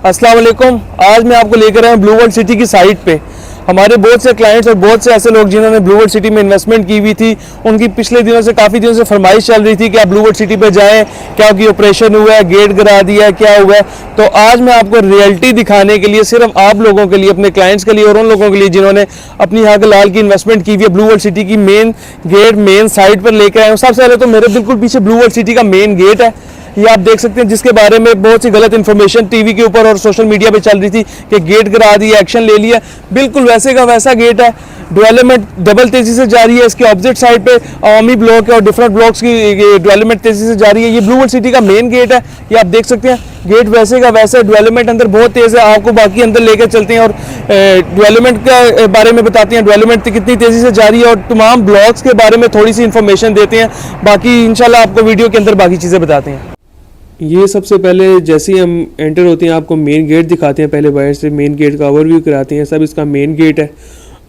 अस्सलाम वालेकुम। आज मैं आपको लेकर आया हूँ ब्लू वर्ल्ड सिटी की साइट पे। हमारे बहुत से क्लाइंट्स और बहुत से ऐसे लोग जिन्होंने ब्लू वर्ल्ड सिटी में इन्वेस्टमेंट की हुई थी, उनकी पिछले दिनों से काफ़ी दिनों से फरमाइश चल रही थी कि आप ब्लू वर्ल्ड सिटी पे जाएं, क्या कि ऑपरेशन हुआ है, गेट गिरा दिया है, क्या हुआ है। तो आज मैं आपको रियलिटी दिखाने के लिए, सिर्फ आप लोगों के लिए, अपने क्लाइंट्स के लिए और उन लोगों के लिए जिन्होंने अपनी यहाँ के लाल की इन्वेस्टमेंट की हुई है, ब्लू वर्ल्ड सिटी की मेन गेट, मेन साइट पर लेकर आया हूँ। सबसे पहले तो मेरे बिल्कुल पीछे ब्लू वर्ल्ड सिटी का मेन गेट है, ये आप देख सकते हैं, जिसके बारे में बहुत सी गलत इन्फॉर्मेशन टीवी के ऊपर और सोशल मीडिया पे चल रही थी कि गेट गिरा दिया, एक्शन ले लिया। बिल्कुल वैसे का वैसा गेट है। डेवलपमेंट डबल तेजी से जारी है। इसके ऑपोजिट साइड पे अवामी ब्लॉक है और डिफरेंट ब्लॉक्स की डेवलपमेंट तेजी से जारी है। ये ब्लू वर्ल्ड सिटी का मेन गेट है, ये आप देख सकते हैं। गेट वैसे का वैसा, डेवलपमेंट अंदर बहुत तेज़ है। आपको बाकी अंदर लेकर चलते हैं और डेवलपमेंट के बारे में बताते हैं, डेवलपमेंट कितनी तेज़ी से जारी है, और तमाम ब्लॉक्स के बारे में थोड़ी सी इन्फॉर्मेशन देते हैं। बाकी इंशाल्लाह आपको वीडियो के अंदर बाकी चीज़ें बताते हैं। ये सबसे पहले जैसे ही हम एंटर होते हैं आपको मेन गेट दिखाते हैं। पहले बाहर से मेन गेट का ओवरव्यू कराते हैं। सब इसका मेन गेट है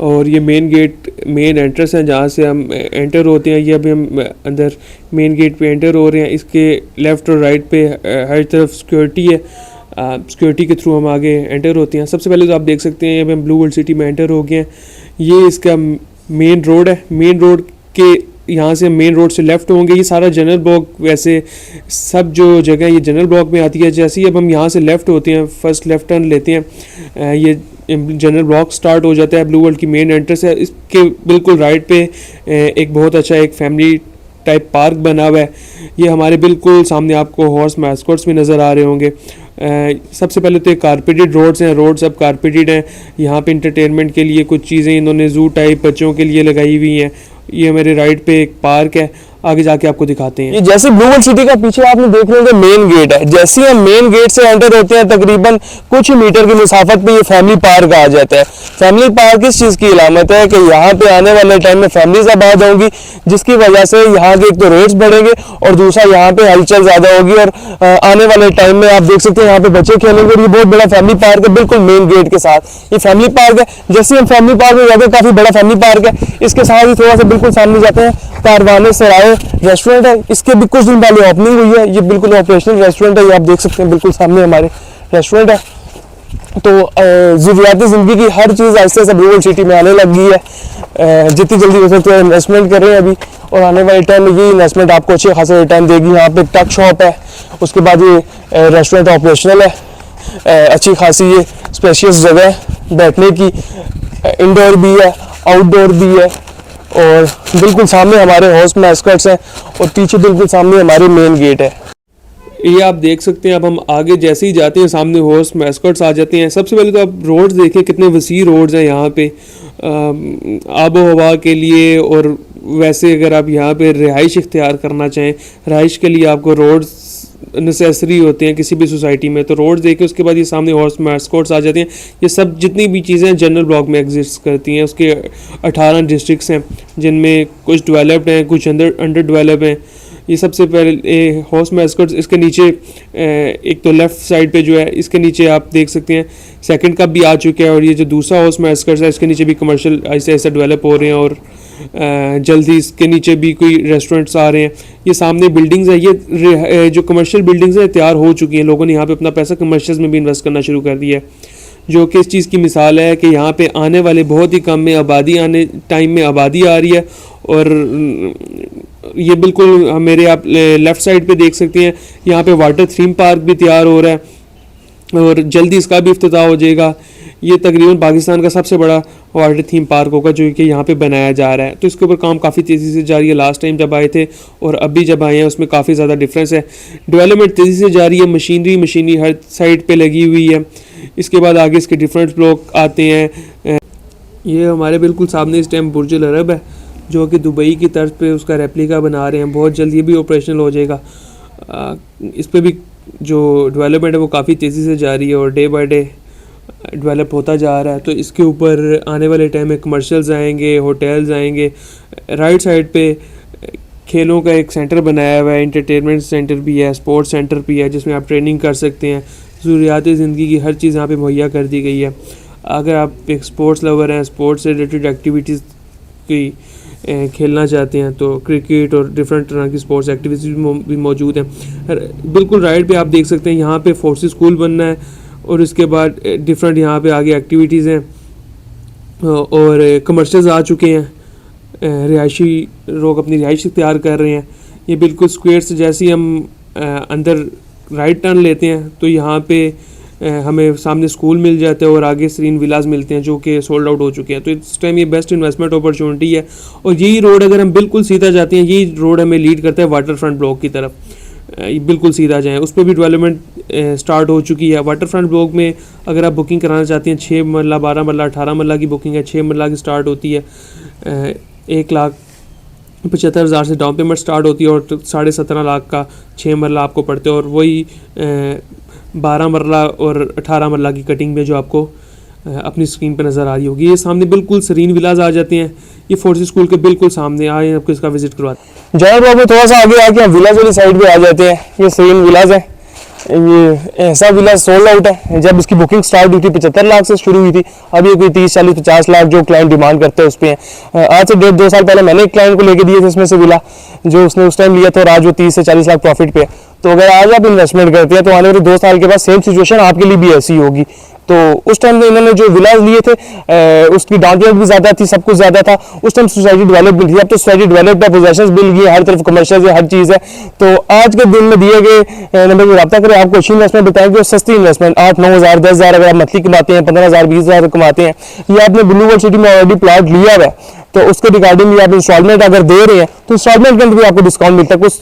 और ये मेन गेट मेन एंट्रेंस है जहाँ से हम एंटर होते हैं। ये अभी हम अंदर मेन गेट पे एंटर हो रहे हैं। इसके लेफ़्ट और राइट पे हर तरफ सिक्योरिटी है। सिक्योरिटी के थ्रू हम आगे एंटर होते हैं। सबसे पहले तो आप देख सकते हैं अभी हम ब्लू वर्ल्ड सिटी में एंटर हो गए हैं। ये इसका मेन रोड है। मेन रोड के यहाँ से मेन रोड से लेफ़्ट होंगे। ये सारा जनरल ब्लॉक, वैसे सब जो जगह ये जनरल ब्लॉक में आती है। जैसे ही अब हम यहाँ से लेफ़्ट होते हैं, फर्स्ट लेफ़्ट टर्न लेते हैं, ये जनरल ब्लॉक स्टार्ट हो जाता है। ब्लू वर्ल्ड की मेन एंट्रेंस है। इसके बिल्कुल राइट पे एक बहुत अच्छा एक फैमिली टाइप पार्क बना हुआ है। ये हमारे बिल्कुल सामने आपको हॉर्स मैस्कॉट्स भी नज़र आ रहे होंगे। सबसे पहले तो कारपेटेड रोड्स हैं। रोड सब कारपेटेड हैं। यहाँ पे इंटरटेनमेंट के लिए कुछ चीज़ें इन्होंने ज़ू टाइप बच्चों के लिए लगाई हुई हैं। ये मेरे राइट पे एक पार्क है, आगे जाके आपको दिखाते हैं। ये जैसे ब्लू वर्ल्ड सिटी का पीछे आपने देख लिया मेन गेट है। जैसे हम मेन गेट से एंटर होते हैं तकरीबन कुछ ही मीटर की मुसाफत पे ये फैमिली पार्क आ जाता है। फैमिली पार्क इस चीज़ की इलामत है कि यहाँ पे आने वाले टाइम में फैमिलीज आबाद होंगी, जिसकी वजह से यहाँ के एक तो रेट्स बढ़ेंगे और दूसरा यहाँ पे हलचल ज़्यादा होगी। और आने वाले टाइम में आप देख सकते हैं यहाँ पे बच्चे खेलेंगे। और ये बहुत बड़ा फैमिली पार्क है, बिल्कुल मेन गेट के साथ ये फैमिली पार्क है। जैसे हम फैमिली पार्क में जाते हैं, काफ़ी बड़ा फैमिली पार्क है। इसके साथ ही थोड़ा सा बिल्कुल सामने जाते हैं, कारवाने सराय रेस्टोरेंट है। इसके भी कुछ दिन पहले ओपनिंग हुई है। ये बिल्कुल ऑपरेशनल रेस्टोरेंट है। ये आप देख सकते हैं, बिल्कुल सामने हमारे रेस्टोरेंट है। तो ज़रूरियाती ज़िंदगी की हर चीज़ ऐसे ऐसे ब्लू वर्ल्ड सिटी में आने लगी है। जितनी जल्दी हो सकती है इन्वेस्टमेंट कर रहे हैं अभी, और आने वाले टाइम में ये इन्वेस्टमेंट आपको अच्छे खासे रिटर्न देगी। यहाँ पे टक शॉप है, उसके बाद ये रेस्टोरेंट ऑपरेशनल है। अच्छी खासी ये स्पेशियस जगह है बैठने की, इंडोर भी है, आउटडोर भी है। और बिल्कुल सामने हमारे हॉर्स मैस्कट्स हैं और पीछे बिल्कुल सामने हमारे मेन गेट है। ये आप देख सकते हैं। अब हम आगे जैसे ही जाते हैं सामने हॉर्स मैस्कट्स आ जाते हैं। सबसे पहले तो आप रोड्स देखें, कितने वसी रोड्स हैं यहाँ पे आबो हवा के लिए। और वैसे अगर आप यहाँ पे रिहाइश इख्तियार करना चाहें, रिहाइश के लिए आपको रोड्स नेसेसरी होते हैं किसी भी सोसाइटी में, तो रोड्स देखें। उसके बाद ये सामने हॉर्स मैस्कॉट्स आ जाते हैं। ये सब जितनी भी चीज़ें जनरल ब्लॉक में एग्जिस्ट करती हैं, उसके 18 डिस्ट्रिक्ट्स हैं, जिनमें कुछ डेवलप्ड हैं, कुछ अंडर डेवलप हैं। ये सबसे पहले हॉर्स मैस्कॉट्स, इसके नीचे एक तो लेफ़्ट साइड पे जो है, इसके नीचे आप देख सकते हैं सेकंड कप भी आ चुका है। और ये जो दूसरा हॉर्स मैस्कॉट्स है, इसके नीचे भी कमर्शियल ऐसे ऐसे डेवलप हो रहे हैं। और जल्द ही इसके नीचे भी कोई रेस्टोरेंट्स आ रहे हैं। ये सामने बिल्डिंग्स है, ये जो कमर्शियल बिल्डिंग्स हैं तैयार हो चुकी हैं। लोगों ने यहाँ पे अपना पैसा कमर्शियल्स में भी इन्वेस्ट करना शुरू कर दिया है, जो कि इस चीज़ की मिसाल है कि यहाँ पे आने वाले बहुत ही कम में आबादी टाइम में आबादी आ रही है। और ये बिल्कुल मेरे आप लेफ़्ट साइड पे देख सकते हैं, यहाँ पे वाटर थीम पार्क भी तैयार हो रहा है और जल्दी इसका भी इफ्तिताह हो जाएगा। ये तकरीबन पाकिस्तान का सबसे बड़ा वाटर थीम पार्क होगा जो कि यहाँ पे बनाया जा रहा है। तो इसके ऊपर काम काफ़ी तेज़ी से जारी है। लास्ट टाइम जब आए थे और अभी जब आए हैं उसमें काफ़ी ज़्यादा डिफरेंस है। डेवलपमेंट तेज़ी से जारी है। मशीनरी हर साइड पे लगी हुई है। इसके बाद आगे इसके डिफरेंट ब्लॉक आते हैं। ये हमारे बिल्कुल सामने इस टाइम बुर्ज अल अरब है, जो कि दुबई की तर्ज पे उसका रेप्लिका बना रहे हैं। बहुत जल्द ये भी ऑपरेशनल हो जाएगा। इस पर भी जो डेवलपमेंट है वो काफ़ी तेज़ी से जारी है और डे बाय डे डेवलप होता जा रहा है। तो इसके ऊपर आने वाले टाइम में कमर्शियल्स आएंगे, होटल्स आएंगे। राइट साइड पे खेलों का एक सेंटर बनाया हुआ है, एंटरटेनमेंट सेंटर भी है, स्पोर्ट्स सेंटर भी है, जिसमें आप ट्रेनिंग कर सकते हैं। ज़रूरियाती ज़िंदगी की हर चीज़ यहाँ पे मुहैया कर दी गई है। अगर आप एक स्पोर्ट्स लवर हैं, स्पोर्ट्स से रिलेटेड एक्टिविटीज़ की खेलना चाहते हैं, तो क्रिकेट और डिफरेंट तरह की स्पोर्ट्स एक्टिविटीज़ भी मौजूद हैं। बिल्कुल राइट पे आप देख सकते हैं यहाँ पे फोर्सेस स्कूल बनना है और उसके बाद डिफरेंट यहाँ पे आगे एक्टिविटीज़ हैं और कमर्शियल्स आ चुके हैं। रिहायशी लोग अपनी रिहाइश तैयार कर रहे हैं। ये बिल्कुल स्क्वायर से जैसे ही हम अंदर राइट टर्न लेते हैं तो यहाँ पे हमें सामने स्कूल मिल जाता है और आगे सरीन विलास मिलते हैं जो कि सोल्ड आउट हो चुके हैं। तो इस टाइम ये बेस्ट इन्वेस्टमेंट अपॉर्चुनिटी है। और यही रोड अगर हम बिल्कुल सीधा जाते हैं, यही रोड हमें लीड करता है वाटर फ्रंट ब्लॉक की तरफ। बिल्कुल सीधा जाएँ, उस पर भी डेवलपमेंट स्टार्ट हो चुकी है। वाटर फ्रंट ब्लॉक में अगर आप बुकिंग कराना चाहते हैं 6 मरला, 12 मरला, 18 मरला की बुकिंग है। 6 मरला की स्टार्ट होती है 1,75,000 से डाउन पेमेंट स्टार्ट होती है और 17.5 लाख का 6 मरला आपको पड़ते हैं। और वही 12 मरला और 18 मरला की कटिंग में जो आपको अपनी स्क्रीन पर नज़र आ रही होगी। ये सामने बिल्कुल सरीन विलाज आ जाते हैं। ये फोर्सेस स्कूल के बिल्कुल सामने आए, आपको इसका विजिट करवाते हैं। जॉय ब्लॉक में थोड़ा सा आगे आके हम विलाज वाली साइड पे आ जाते हैं। ये सरीन विलाज है। ये ऐसा विलाज सोल्ड आउट है। जब इसकी बुकिंग स्टार्ट हुई थी 75 लाख से शुरू हुई थी। अब ये कोई 30, 40, 50 लाख जो क्लाइंट डिमांड करते हैं उस पर है। आज से 1.5-2 साल पहले मैंने एक क्लाइंट को लेके दिए थे इसमें से विला, जो उसने उस टाइम लिया था और आज वो 30 से 40 लाख प्रॉफिट पे है। तो अगर आज आप इन्वेस्टमेंट करते हैं तो आने वाले 2 साल के बाद सेम सिचुएशन आपके लिए भी ऐसी होगी। तो उस टाइम में इन्होंने जो विलाज लिए थे उसकी डाउन पेमेंट भी ज़्यादा थी, सब कुछ ज़्यादा था। उस टाइम सोसाइटी डेवलप भी थी। अब तो सोसाइटी डेवलप्ड है, पोजेशंस मिल गई, हर तरफ कमर्शियल है, हर चीज़ है। तो आज के दिन में दिए गए नंबर पर रब्ता करें, आपको अच्छी इन्वेस्टमेंट बताएंगे और सस्ती इन्वेस्टमेंट 8-9 हज़ार, 10 हज़ार अगर आप मंथली कमाते हैं, 15,000, 20,000 कमाते हैं, या आपने ब्लू वर्ल्ड सिटी में ऑलरेडी प्लॉट लिया हुआ है तो उसके रिगार्डिंग भी आप इंस्टॉलमेंट अगर दे रहे हैं तो इंस्टॉलमेंट के अंदर भी आपको डिस्काउंट मिलता है। कुछ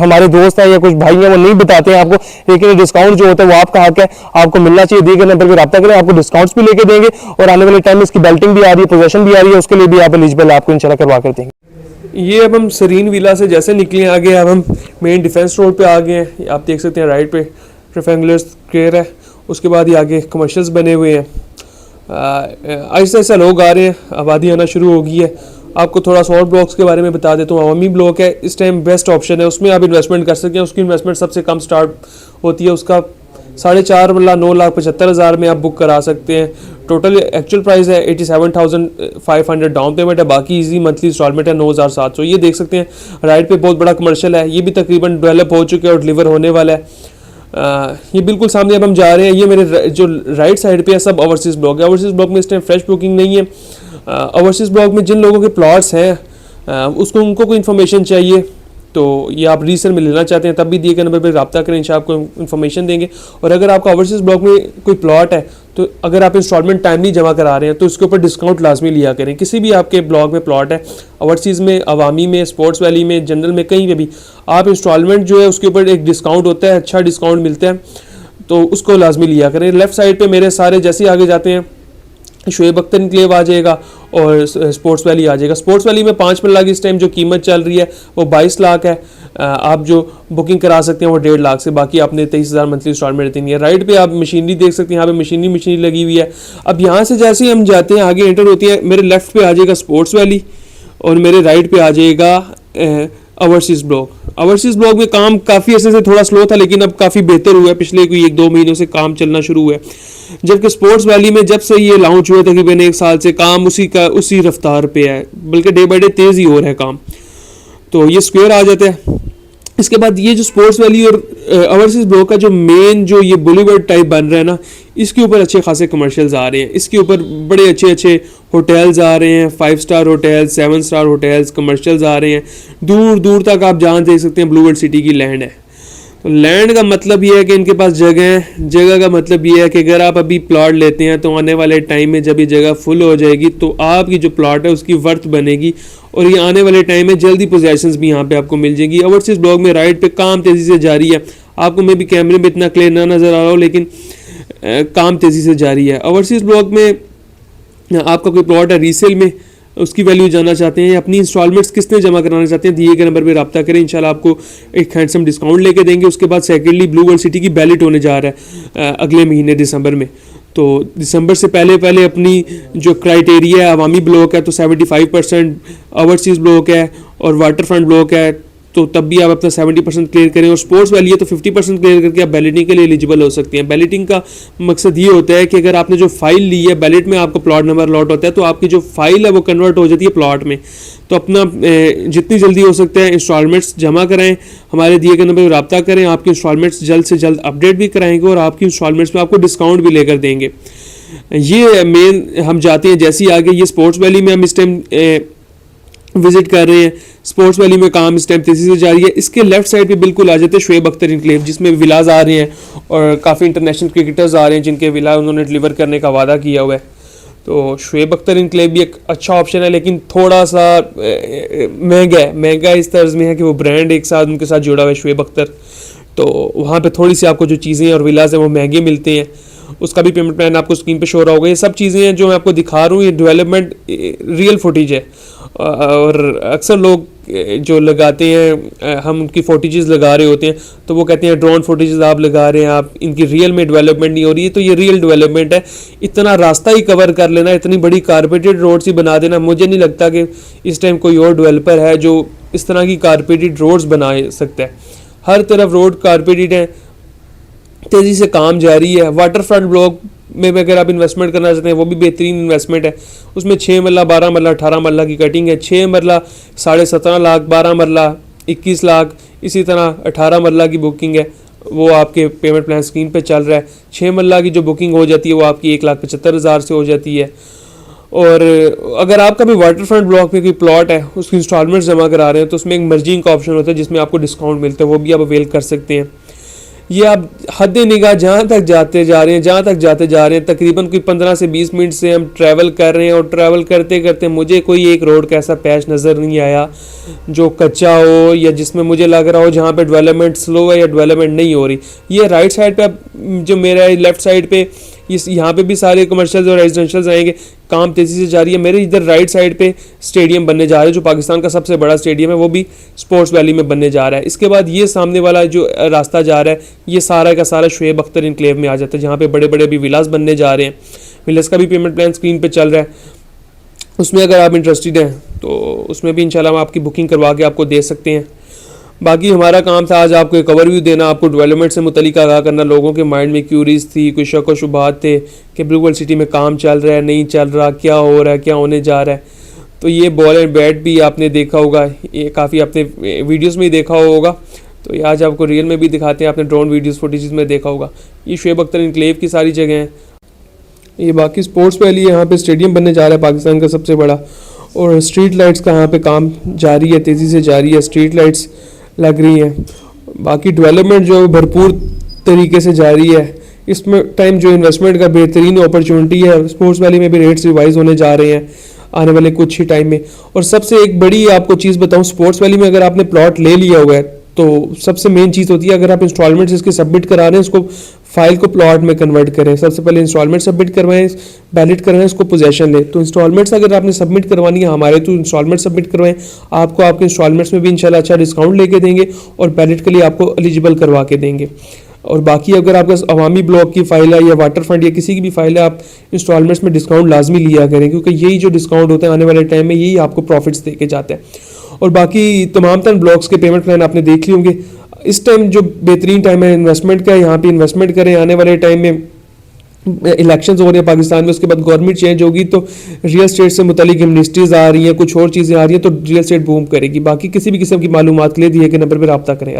हमारे दोस्त हैं या कुछ भाई हैं वो नहीं बताते हैं आपको, लेकिन डिस्काउंट जो होता है वो आपका हक है, आपको मिलना चाहिए। दिए गए नंबर पर रब्ता करें, आपको डिस्काउंट्स भी लेके देंगे और आने वाले टाइम में इसकी बेल्टिंग भी आ रही है, पोजेशन भी आ रही है, उसके लिए भी आप एलिजिबल आपको इंशाल्लाह करवा कर देंगे। ये अब हम सरीन विला से जैसे निकले आगे, अब हम मेन डिफेंस रोड पे आ गए हैं। आप देख सकते हैं राइट पे रेक्टेंगुलर स्क्वायर है, उसके बाद ये आगे कमर्शियल्स बने हुए हैं। ऐसा ऐसा लोग आ रहे हैं, आबादी आना शुरू हो गई है। आपको थोड़ा शॉर्ट ब्लॉक्स के बारे में बता देता हूँ। अवामी ब्लॉक है, इस टाइम बेस्ट ऑप्शन है, उसमें आप इन्वेस्टमेंट कर सकते हैं। उसकी इन्वेस्टमेंट सबसे कम स्टार्ट होती है, उसका 4.5 मरला 9,75,000 में आप बुक करा सकते हैं। टोटल एक्चुअल प्राइस है 87,500 डाउन पेमेंट है, बाकी इजी मंथली इंस्टॉलमेंट है 9,700। ये देख सकते हैं राइट पे बहुत बड़ा कमर्शियल है, ये भी तकरीबन डेवलप हो चुके हैं और डिलीवर होने वाला है। ये बिल्कुल सामने अब हम जा रहे हैं। ये मेरे जो राइट साइड पे है सब ओवरसीज ब्लॉक है। ओवरसीज ब्लॉक में इस टाइम फ्रेश बुकिंग नहीं है। ओवरसीज ब्लॉक में जिन लोगों के प्लॉट्स हैं उसको उनको कोई इन्फॉर्मेशन चाहिए तो ये आप रीसेल में लेना चाहते हैं तब भी दिए गए नंबर पर रब्ता करें, इंशाल्लाह आपको इन्फॉर्मेशन देंगे। और अगर आपका ओवरसीज ब्लॉक में कोई प्लॉट है तो अगर आप इंस्टॉलमेंट टाइमली जमा करा रहे हैं तो इसके ऊपर डिस्काउंट लाजमी लिया करें। किसी भी आपके ब्लॉक में प्लॉट है, ओवरसीज़ में, अवामी में, स्पोर्ट्स वैली में, जनरल में, कहीं पे भी आप इंस्टॉलमेंट जो है उसके ऊपर एक डिस्काउंट होता है, अच्छा डिस्काउंट मिलता है, तो उसको लाजमी लिया करें। लेफ्ट साइड पे मेरे सारे जैसे ही आगे जाते हैं शोएब अख्तर इनक्लेव आ जाएगा और स्पोर्ट्स वैली आ जाएगा। स्पोर्ट्स वैली में 5 मरला की इस टाइम जो कीमत चल रही है वो 22 लाख है। आप जो बुकिंग करा सकते हैं वो 1.5 लाख से, बाकी आपने 23,000 मंथली इंस्टॉलमेंट देनी है। राइट पे आप मशीनरी देख सकते हैं, यहाँ पे मशीनरी लगी हुई है। अब यहाँ से जैसे ही हम जाते हैं आगे एंटर होती है, मेरे लेफ्ट पे आ जाएगा स्पोर्ट्स वैली और मेरे राइट पे आ जाएगा ओवरसीज ब्लॉक। ओवरसीज ब्लॉक में काम काफ़ी ऐसे से थोड़ा स्लो था लेकिन अब काफ़ी बेहतर हुआ है, पिछले कोई 1-2 महीनों से काम चलना शुरू हुआ है। जबकि स्पोर्ट्स वैली में जब से ये लॉन्च हुआ तकरीबन 1 साल से काम उसी रफ्तार पे है, बल्कि डे बाई डे तेज़ ही हो रहा है काम। तो ये स्क्वायर आ जाता है। इसके बाद ये जो स्पोर्ट्स वैली और ओवरसीज ब्लॉक का जो मेन जो ये बुलीवर्ड टाइप बन रहा है ना, इसके ऊपर अच्छे खासे कमर्शियल्स आ रहे हैं। इसके ऊपर बड़े अच्छे अच्छे होटल्स आ रहे हैं, 5 star hotels, 7 star hotels, commercials आ रहे हैं। दूर दूर तक आप जहाँ देख सकते हैं ब्लूवर्ल्ड सिटी की लैंड है। तो लैंड का मतलब ये है कि इनके पास जगह है, जगह का मतलब ये है कि अगर आप अभी प्लॉट लेते हैं तो आने वाले टाइम में जब ये जगह फुल हो जाएगी तो आपकी जो प्लॉट है उसकी वर्थ बनेगी और ये आने वाले टाइम में जल्दी पोजेशंस भी यहाँ पे आपको मिल जाएगी। ओवरसीज ब्लॉक में राइट पे काम तेज़ी से जारी है। आपको मे भी कैमरे में इतना क्लियर ना नज़र आ रहा हो लेकिन काम तेज़ी से जारी है। ओवरसीज ब्लॉक में आपका कोई प्लॉट है रीसेल में, उसकी वैल्यू जानना चाहते हैं, अपनी इंस्टॉलमेंट्स किसने जमा कराना चाहते हैं, दिए गए नंबर पे रब्ता करें, इंशाल्लाह आपको एक हैंडसम डिस्काउंट लेके देंगे। उसके बाद सेकेंडली ब्लू वर्ल्ड सिटी की बैलेट होने जा रहा है अगले महीने दिसंबर में। तो दिसंबर से पहले अपनी जो क्राइटेरिया है, अवामी ब्लॉक है तो 75% ओवरसीज़ ब्लॉक है और वाटर फ्रंट ब्लॉक है तो तब भी आप अपना 70% क्लियर करें, और स्पोर्ट्स वाली है तो 50% क्लियर करके आप बैलेटिंग के लिए एलिजिबल हो सकते हैं। बैलेटिंग का मकसद ये होता है कि अगर आपने जो फाइल ली है, बैलेट में आपको प्लॉट नंबर अलॉट होता है, तो आपकी जो फाइल है वो कन्वर्ट हो जाती है प्लॉट में। तो अपना जितनी जल्दी हो सकता है इंस्टॉलमेंट्स जमा कराएं, हमारे दिए गए नंबर पर रब्ता करें, आपकी इंस्टॉलमेंट्स जल्द से जल्द अपडेट भी कराएंगे और आपकी इंस्टॉलमेंट्स में आपको डिस्काउंट भी लेकर देंगे। ये मेन हम जाते हैं जैसे ही आगे, ये स्पोर्ट्स वैली में हम इस टाइम विजिट कर रहे हैं। स्पोर्ट्स वैली में काम इस टाइम तेजी से जारी है। इसके लेफ्ट साइड पे बिल्कुल आ जाते हैं शुएब अख्तर इनक्लेव, जिसमें विलाज आ रहे हैं और काफ़ी इंटरनेशनल क्रिकेटर्स आ रहे हैं जिनके विला उन्होंने डिलीवर करने का वादा किया हुआ है। तो शुएब अख्तर इनक्लेव भी एक अच्छा ऑप्शन है, लेकिन थोड़ा सा महंगा है। महंगा इस तर्ज में है कि वो ब्रांड एक साथ उनके साथ जुड़ा हुआ है शुएब अख्तर, तो वहाँ पे थोड़ी सी आपको जो चीज़ें और विलाज हैं वो महंगे मिलते हैं। उसका भी पेमेंट प्लान आपको स्क्रीन पे शो रहा होगा। ये सब चीज़ें हैं जो मैं आपको दिखा रहा हूँ, ये डेवलपमेंट रियल फुटेज है। और अक्सर लोग जो लगाते हैं, हम उनकी फुटेजेस लगा रहे होते हैं तो वो कहते हैं ड्रोन फुटेजेस आप लगा रहे हैं, आप इनकी रियल में डेवलपमेंट नहीं हो रही है। तो ये रियल डेवलपमेंट है। इतना रास्ता ही कवर कर लेना, इतनी बड़ी कारपेटेड रोड्स ही बना देना, मुझे नहीं लगता कि इस टाइम कोई और डेवलपर है जो इस तरह की कारपेटेड रोड्स बना सकता है। हर तरफ रोड कारपेटेड है, तेज़ी से काम जारी है। वाटर फ्रंट ब्लॉक में अगर आप इन्वेस्टमेंट करना चाहते हैं वो भी बेहतरीन इन्वेस्टमेंट है। उसमें 6 मरला, 12 मरला, 18 मरला की कटिंग है। 6 मरला 17.5 लाख, 12 मरला 21 लाख, इसी तरह 18 मरला की बुकिंग है, वो आपके पेमेंट प्लान स्क्रीन पे चल रहा है। 6 मरला की जो बुकिंग हो जाती है वो आपकी 1,75,000 से हो जाती है। और अगर आपका भी वाटर फ्रंट ब्लॉक पे कोई प्लॉट है, उसकी इंस्टॉलमेंट जमा करा रहे हैं, तो उसमें एक मर्जिंग का ऑप्शन होता है जिसमें आपको डिस्काउंट मिलता है, वो भी आप अवेल कर सकते हैं। ये आप हद निगाह जहाँ तक जाते जा रहे हैं, तकरीबन कोई 15 से 20 मिनट से हम ट्रैवल कर रहे हैं, और ट्रैवल करते करते मुझे कोई एक रोड का ऐसा पैच नज़र नहीं आया जो कच्चा हो या जिसमें मुझे लग रहा हो जहाँ पे डेवलपमेंट स्लो है या डेवलपमेंट नहीं हो रही। ये राइट साइड पे जो मेरा लेफ्ट साइड पे यहाँ पे भी सारे कमर्शियल्स और रेजिडेंशियल्स आएंगे, काम तेज़ी से जारी है। मेरे इधर राइट साइड पे स्टेडियम बनने जा रहा है जो पाकिस्तान का सबसे बड़ा स्टेडियम है, वो भी स्पोर्ट्स वैली में बनने जा रहा है। इसके बाद ये सामने वाला जो रास्ता जा रहा है, ये सारा का सारा शुएब अख्तर इनक्लेव में आ जाता है, जहाँ पे बड़े बड़े अभी विलास बनने जा रहे हैं। विलास का भी पेमेंट प्लान स्क्रीन पर चल रहा है, उसमें अगर आप इंटरेस्टेड हैं तो उसमें भी इंशाल्लाह हम आपकी बुकिंग करवा के आपको दे सकते हैं। बाकी हमारा काम था आज आपको एक ओवरव्यू देना, आपको डेवलपमेंट से मुतल्लिक आगाह करना। लोगों के माइंड में क्यूरीज थी, कोई शक व शुबहात थे कि ब्लू वर्ल्ड सिटी में काम चल रहा है, नहीं चल रहा, क्या हो रहा है, क्या होने जा रहा है। तो ये बॉल एंड बैट भी आपने देखा होगा, ये काफ़ी आपने वीडियोज़ में ही देखा होगा, तो ये आज आपको रियल में भी दिखाते हैं। आपने ड्रोन वीडियोज़ फुटेजेस में देखा होगा। ये शुएब अख्तर इनक्लेव की सारी जगह हैं। ये बाकी स्पोर्ट्स वैली है, यहाँ पे स्टेडियम बनने जा रहा है पाकिस्तान का सबसे बड़ा, और स्ट्रीट लाइट्स का यहाँ पे काम जारी है, तेज़ी से जारी है, स्ट्रीट लाइट्स लग रही हैं। बाकी डेवलपमेंट जो भरपूर तरीके से जारी है। इसमें टाइम जो इन्वेस्टमेंट का बेहतरीन अपॉर्चुनिटी है। स्पोर्ट्स वैली में भी रेट्स रिवाइज होने जा रहे हैं आने वाले कुछ ही टाइम में। और सबसे एक बड़ी आपको चीज़ बताऊँ, स्पोर्ट्स वैली में अगर आपने प्लॉट ले लिया हुआ है तो सबसे मेन चीज़ होती है, अगर आप इंस्टॉलमेंट्स इसके सबमिट करा रहे हैं, उसको फाइल को प्लॉट में कन्वर्ट करें। सबसे पहले इंस्टॉलमेंट सबमिट करवाएं, बैलेट करवाएं, उसको पोजेशन लें। तो इंस्टॉलमेंट्स अगर आपने सबमिट करवानी है हमारे, तो इंस्टॉलमेंट सबमिट करवाएं, आपको आपके इंस्टॉलमेंट्स में भी इंशाल्लाह अच्छा डिस्काउंट लेके देंगे और बैलेट के लिए आपको एलिजिबल करवा के देंगे। और बाकी अगर आपका अवामी ब्लॉक की फाइल है या वाटर फ्रंट या किसी की भी फाइल है, आप इंस्टॉलमेंट्स में डिस्काउंट लाजमी लिया करें, क्योंकि यही जो डिस्काउंट होता है आने वाले टाइम में, यही आपको प्रॉफिट्स दे के जाता है। और बाकी तमाम तरह ब्लॉक्स के पेमेंट प्लान आपने देख लिए होंगे। इस टाइम जो बेहतरीन टाइम है इन्वेस्टमेंट का, यहाँ पे इन्वेस्टमेंट करें। आने वाले टाइम में इलेक्शंस हो रहे हैं पाकिस्तान में, उसके बाद गवर्नमेंट चेंज होगी तो रियल एस्टेट से मुतालिक मिनिस्ट्रीज आ रही हैं, कुछ और चीज़ें आ रही हैं, तो रियल एस्टेट बूम करेगी। बाकी किसी भी किस्म की मालूमात के लिए दिए गए नंबर पर रब्ता करें।